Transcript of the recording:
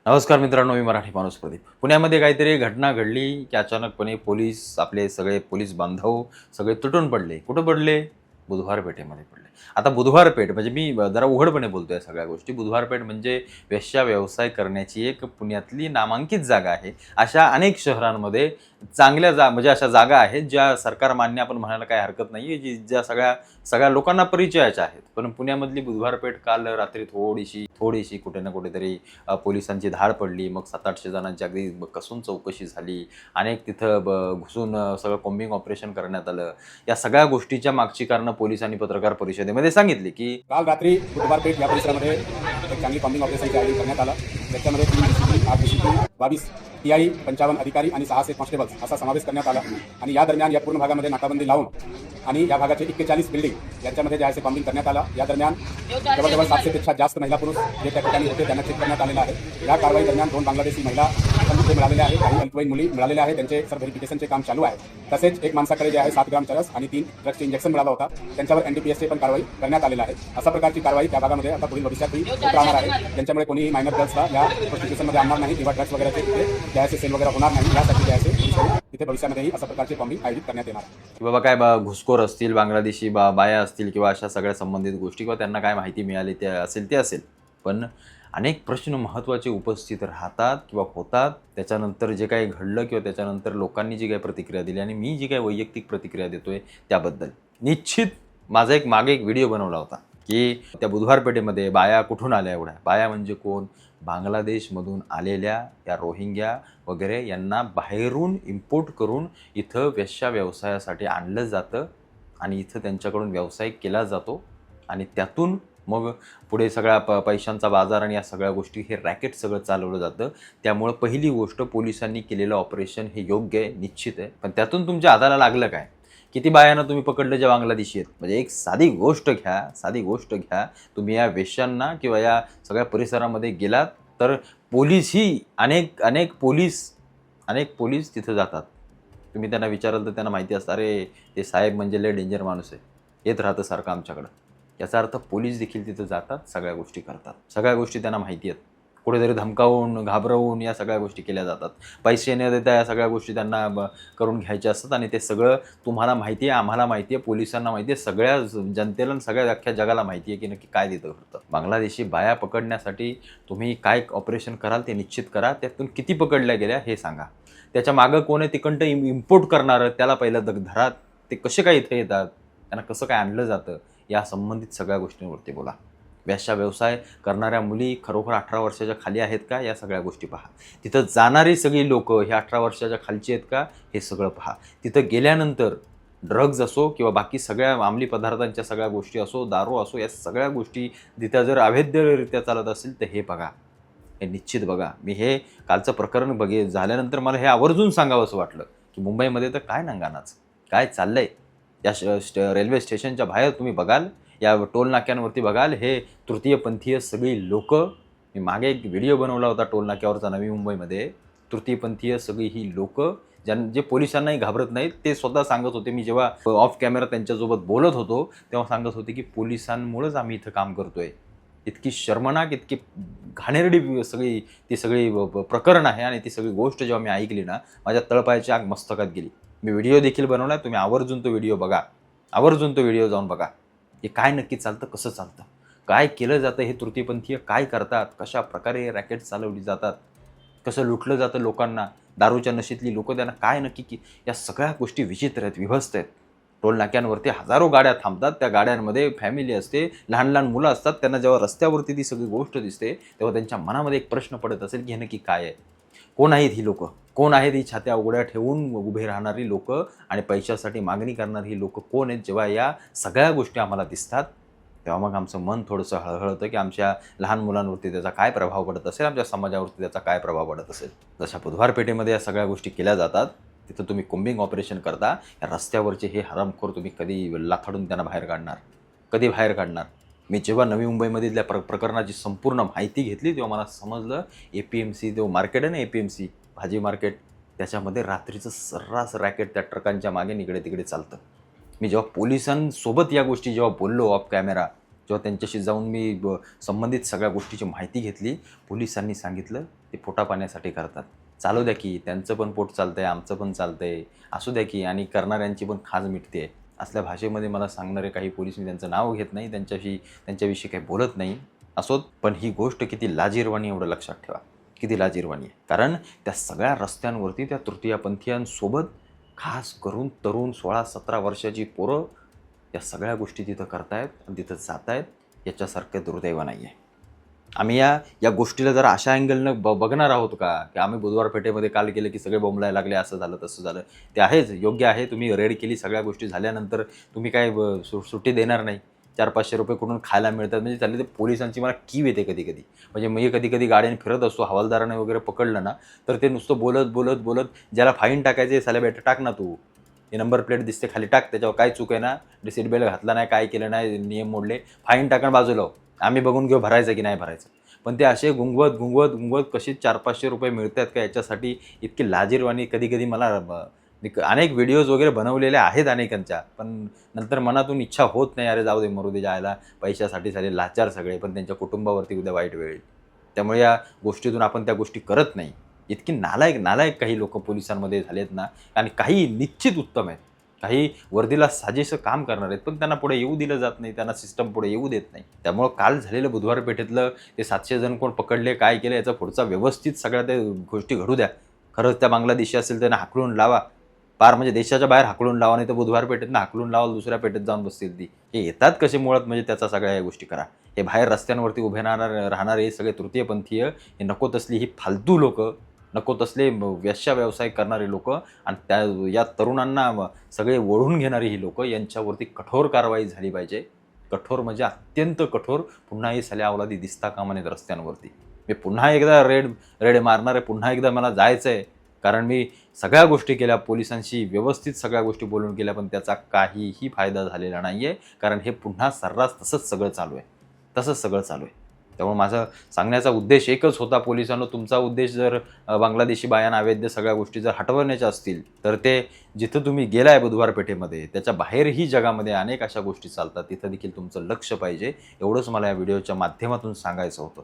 नमस्कार मित्रांनो, मी मराठी माणूस प्रदीप. पुण्यामध्ये काहीतरी घटना घडली की अचानकपणे पोलीस, आपले सगळे पोलीस बांधव सगळे तुटून पडले. कुठं पडले? बुधवार पेठेमध्ये पडले. आता बुधवार पेठ म्हणजे मी जरा उघडपणे बोलतोय सगळ्या गोष्टी. बुधवार पेठ म्हणजे वेश्या व्यवसाय करण्याची एक पुण्यातली नामांकित जागा आहे. अशा अनेक शहरांमध्ये चांगल्या म्हणजे अशा जागा आहेत ज्या सरकार मान्य आपण म्हणायला काही हरकत नाही आहे, ज्या सगळ्या सगळ्या लोकांना परिचयाच्या आहेत. पण पुण्यामधली बुधवार पेठ काल रात्री थोडीशी कुठे ना कुठेतरी पोलिसांची धाड पडली. मग 700-800 जणांची अगदी कसून चौकशी झाली. अनेक तिथं घुसून सगळं कॉम्बिंग ऑपरेशन करण्यात आलं. या सगळ्या गोष्टीच्या मागची कारणं पोलिसांनी पत्रकार परिषदेमध्ये सांगितली, की काल रात्री बुधवार पेठ या परिसरामध्ये एक चांगली कॉम्बिंग ऑपरेशनची आयोजन करण्यात आलं. त्याच्यामध्ये 3 DCP, 8 DCP, 22 TI, 55 अधिकारी आणि 600 कॉन्स्टेबल्स असा समावेश करण्यात आला. आणि या दरम्यान या पूर्ण भागामध्ये नाकाबंदी लावून आणि या भागाचे 41 बिल्डिंग यांच्यामध्ये जे आहे कॉम्बिंग करण्यात आला. या दरम्यान जवळजवळ 700 पेक्षा जास्त महिला पुरुष जे त्या ठिकाणी होते त्यांना चेक करण्यात आलेलं आहे. या कारवाई दरम्यान 2 बांगलादेशी महिला तिथे मिळालेल्या आहेत, काही अल्पवयीन मुली मिळालेल्या आहेत. त्यांचे सर व्हेरिफिकेशनचे काम चालू आहे. तसेच एक माणसाकडे जे आहे 7 ग्राम चरस आणि 3 ड्रग्सचे इंजेक्शन मिळाला होता. त्यांच्यावर NDPSचे पण कारवाई करण्यात आलेला आहे. अशा प्रकारची कारवाई त्या भागामध्ये आता पुढील भविष्यातही होत राहणार आहे. ज्यांच्यामुळे कोणीही मायनर गर्ल्सला या प्रोस्टिट्यूशनमध्ये आणणार नाही किंवा ड्रग्स वगैरेचे तिथे जे सेल वगैरे होणार नाही. यासाठी जे आहे तिथे भविष्यामध्येही अशा प्रकारचे कॉम्बिंग आयोजित करण्यात येणार आहे. की बाबा काय घुसखोर असतील, बांगलादेशी बाया असतील किंवा अशा सगळ्या संबंधित गोष्टी किंवा त्यांना काय माहिती मिळाली ते असेल. पण अनेक प्रश्न महत्त्वाचे उपस्थित राहतात किंवा होतात. त्याच्यानंतर जे काही घडलं किंवा त्याच्यानंतर लोकांनी जी काही प्रतिक्रिया दिली आणि मी जी काही वैयक्तिक प्रतिक्रिया देतोय त्याबद्दल निश्चित माझा मागे एक व्हिडिओ बनवला होता, की त्या बुधवार पेठेमध्ये बाया कुठून आल्या एवढ्या. बाया म्हणजे कोण? बांगलादेशमधून आलेल्या या रोहिंग्या वगैरे यांना बाहेरून इम्पोर्ट करून इथं वेश्या व्यवसायासाठी आणलं जातं आणि इथं त्यांच्याकडून व्यवसाय केला जातो आणि त्यातून मग पुढे सगळा पैशांचा बाजार आणि या सगळ्या गोष्टी हे रॅकेट सगळं चालवलं जातं. त्यामुळं पहिली गोष्ट पोलिसांनी केलेलं ऑपरेशन हे योग्य आहे, निश्चित आहे. पण त्यातून तुमच्या हाताला लागलं काय? किती बायांना तुम्ही पकडलं ज्या बांगलादेशी आहेत? म्हणजे एक साधी गोष्ट घ्या. तुम्ही या वेश्यांना किंवा या सगळ्या परिसरामध्ये गेलात तर पोलीसही अनेक पोलीस तिथं जातात. तुम्ही त्यांना विचाराल तर त्यांना माहिती असतं, अरे ते साहेब म्हणजे लय डेंजर माणूस आहे, येत राहतं सारखं आमच्याकडं. याचा अर्थ पोलीस देखील तिथं जातात, सगळ्या गोष्टी करतात. सगळ्या गोष्टी त्यांना माहिती आहेत. कुठेतरी धमकावून, घाबरवून या सगळ्या गोष्टी केल्या जातात. पैसे न देता या सगळ्या गोष्टी त्यांना करून घ्यायच्या असतात आणि ते सगळं तुम्हाला माहिती आहे, आम्हाला माहिती आहे, पोलिसांना माहिती आहे, सगळ्या जनतेला सगळ्या अख्ख्या जगाला माहिती आहे की नक्की काय तिथं घडतं. बांगलादेशी बाया पकडण्यासाठी तुम्ही काय ऑपरेशन कराल ते निश्चित करा. त्यातून किती पकडल्या गेल्या हे सांगा. त्याच्या मागं कोण आहे? तिकडं इम्पोर्ट करणारं त्याला पहिलं धरा. ते कसे काय इथे येतात? त्यांना कसं काय आणलं जातं? या संबंधित सगळ्या गोष्टींवरती बोला. वेश्या व्यवसाय करणाऱ्या मुली खरोखर 18 वर्षाच्या खाली आहेत का? या सगळ्या गोष्टी पहा. तिथं जाणारी सगळी लोकं हे 18 वर्षाच्या खालची आहेत का? हे सगळं पहा. तिथं गेल्यानंतर ड्रग्ज असो किंवा बाकी सगळ्या अंमली पदार्थांच्या सगळ्या गोष्टी असो, दारू असो, या सगळ्या गोष्टी तिथं जर अवैधरित्या चालत असेल तर हे बघा. हे निश्चित बघा. मी हे कालचं प्रकरण झाल्यानंतर मला हे आवर्जून सांगावंसं वाटलं, की मुंबईमध्ये तर काय नंगानाच, काय चाललंय. या रेल्वे स्टेशनच्या बाहेर तुम्ही बघाल, या टोल नाक्यांवरती बघाल, हे तृतीयपंथीय सगळी लोकं. मी मागे एक व्हिडिओ बनवला होता टोल नाक्यावरचा नवी मुंबईमध्ये. तृतीयपंथीय सगळी ही लोकं जे पोलिसांनाही घाबरत नाहीत, ते स्वतः सांगत होते. मी जेव्हा ऑफ कॅमेरा त्यांच्यासोबत बोलत होतो तेव्हा सांगत होते, की पोलिसांमुळेच आम्ही इथं काम करतोय. इतकी शर्मनाक, इतकी घाणेरडी ती सगळी प्रकरण आहे आणि ती सगळी गोष्ट जेव्हा मी ऐकली ना, माझ्या तळपायाची आग मस्तकात गेली. मी व्हिडिओ देखील बनवला. तुम्ही आवर्जून तो व्हिडिओ बघा. आवर्जून तो व्हिडिओ जाऊन बघा. हे काय नक्की चालतं, कसं चालतं, काय केलं जातं, हे तृतीयपंथीय काय करतात, कशा प्रकारे रॅकेट चालवली जातात, कसं लुटलं जातं लोकांना, दारूच्या नशेतली लोकं, त्यांना काय नक्की या सगळ्या गोष्टी विचित्र आहेत, विभत्स आहेत. टोल नाक्यांवरती हजारो गाड्या थांबतात. त्या गाड्यांमध्ये फॅमिली असते, लहान लहान मुलं असतात. त्यांना जेव्हा रस्त्यावरती ती सगळी गोष्ट दिसते तेव्हा त्यांच्या मनामध्ये एक प्रश्न पडत असेल, की हे नक्की काय आहे? कोण आहेत ही लोकं? कोण आहेत ही छात्या उघड्या ठेवून उभे राहणारी लोकं आणि पैशासाठी मागणी करणारी ही लोकं कोण आहेत? जेव्हा या सगळ्या गोष्टी आम्हाला दिसतात तेव्हा मग आमचं मन थोडंसं हळहळतं, की आमच्या लहान मुलांवरती त्याचा काय प्रभाव पडत असेल, आमच्या समाजावरती त्याचा काय प्रभाव पडत असेल. जशा बुधवार पेठेमध्ये या सगळ्या गोष्टी केल्या जातात, तिथं तुम्ही कोम्बिंग ऑपरेशन करता. या रस्त्यावरचे हे हरामखोर तुम्ही कधी लाथाडून त्यांना बाहेर काढणार? कधी बाहेर काढणार? मी जेव्हा नवी मुंबईमधल्या प्रकरणाची संपूर्ण माहिती घेतली तेव्हा मला समजलं, APMC जो मार्केट आहे ना, APMC भाजी मार्केट, त्याच्यामध्ये रात्रीचं सर्रास रॅकेट त्या ट्रकांच्या मागे इकडे तिकडे चालतं. मी जेव्हा पोलिसांसोबत या गोष्टी जेव्हा बोललो ऑफ कॅमेरा, जेव्हा त्यांच्याशी जाऊन मी संबंधित सगळ्या गोष्टीची माहिती घेतली, पोलिसांनी सांगितलं ते पोटापाण्यासाठी करतात. चालू द्या की, त्यांचं पण पोट चालतंय, आमचं पण चालतंय, असू द्या की, आणि करणाऱ्यांची पण खाज मिटते. असल्या भाषेमध्ये मला सांगणारे काही पोलीस, मी त्यांचं नाव घेत नाही, त्यांच्याविषयी काही बोलत नाही असोत, पण ही गोष्ट किती लाजिरवाणी एवढं लक्षात ठेवा, किती लाजिरवाणी आहे. कारण त्या सगळ्या रस्त्यांवरती त्या तृतीयपंथीयांसोबत खास करून तरुण 16-17 वर्षाची पोरं या सगळ्या गोष्टी तिथं करतायत आणि तिथं जात आहेत. याच्यासारखं दुर्दैव नाही आहे. आम्ही या गोष्टीला जरा अशा अँगलनं बघणार आहोत का, की आम्ही बुधवार पेठेमध्ये काल केलं की सगळे बोंबलायला लागले, असं झालं तसं झालं. ते आहेच, योग्य आहे. तुम्ही रेड केली, सगळ्या गोष्टी झाल्यानंतर तुम्ही काय सुट्टी देणार नाही. 400-500 रुपये कुठून खायला मिळतात म्हणजे चालले. ते पोलिसांची मला कीव येते कधी. म्हणजे मी कधी गाड्याने फिरत असतो, हवालदाराने वगैरे पकडलं ना, तर ते नुसतं बोलत ज्याला फाईन टाकायचे, साल्या बेटा टाक ना तू, हे नंबर प्लेट दिसते खाली, टाक, त्याच्यावर काय चूक आहे ना, सीट बेल्ट घातला नाही, काय केलं नाही, नियम मोडले, फाईन टाकून बाजूला, आम्ही बघून घेऊ भरायचं की नाही भरायचं. पण ते असे गुंगवत कशी 400-500 रुपये मिळतात का, याच्यासाठी इतकी लाजिरवाणी कधी मला अनेक व्हिडिओज वगैरे बनवलेले आहेत अनेकांच्या, पण नंतर मनातून इच्छा होत नाही, अरे जाऊ दे, मरू दे, जायला पैशासाठी झाले लाचार सगळे, पण त्यांच्या कुटुंबावरती उद्या वाईट वेळ येईल. त्यामुळे या गोष्टीतून आपण त्या गोष्टी करत नाही. इतकी नालायक काही लोक पोलिसांमध्ये झालेत ना, आणि काही निश्चित उत्तम आहेत, काही वर्दीला साजेसं काम करणार आहेत, पण त्यांना पुढे येऊ दिलं जात नाही, त्यांना सिस्टम पुढे येऊ देत नाही. त्यामुळं काल झालेलं बुधवार पेठेतलं ते 700 जण कोण पकडले, काय केलं, याचा पुढचा व्यवस्थित सगळ्या त्या गोष्टी घडू द्या. खरंच त्या बांगलादेशी असेल त्यांना हाकलून लावा, पार म्हणजे देशाच्या बाहेर हाकलून लावा, नाही तर बुधवार पेठेतनं हाकलून लावा, दुसऱ्या पेठेत जाऊन बसतील ती. हे येतात कसे मुळात, म्हणजे त्याचा सगळ्या या गोष्टी करा. हे बाहेर रस्त्यांवरती उभे राहणारे सगळे तृतीयपंथीय, हे नको तसली ही फालतू लोकं, नको तसले व्यवसाय करणारे लोक, आणि या तरुणांना सगळे ओढून घेणारी ही लोक, यांच्यावरती कठोर कारवाई झाली पाहिजे. कठोर म्हणजे अत्यंत कठोर. पुन्हा ही साल्या अवलादी दिसता कामा नयेत रस्त्यांवरती. मी पुन्हा एकदा रेड मारणार आहे, पुन्हा एकदा मला जायचं आहे, कारण मी सगळ्या गोष्टी केल्या, पोलिसांशी व्यवस्थित सगळ्या गोष्टी बोलून केल्या, पण त्याचा काहीही फायदा झालेला नाही आहे. कारण हे पुन्हा सर्रास तसंच सगळं चालू आहे. त्यामुळे माझा सांगण्याचा उद्देश एकच होता, पोलिसांनो, तुमचा उद्देश जर बांगलादेशी बायान अवैध सगळ्या गोष्टी जर हटवण्याच्या असतील, तर ते जिथं तुम्ही गेलाय बुधवार पेठेमध्ये, त्याच्या बाहेरही जगामध्ये अनेक अशा गोष्टी चालतात, तिथं देखील तुमचं लक्ष पाहिजे. एवढंच मला या व्हिडिओच्या माध्यमातून सांगायचं होतं.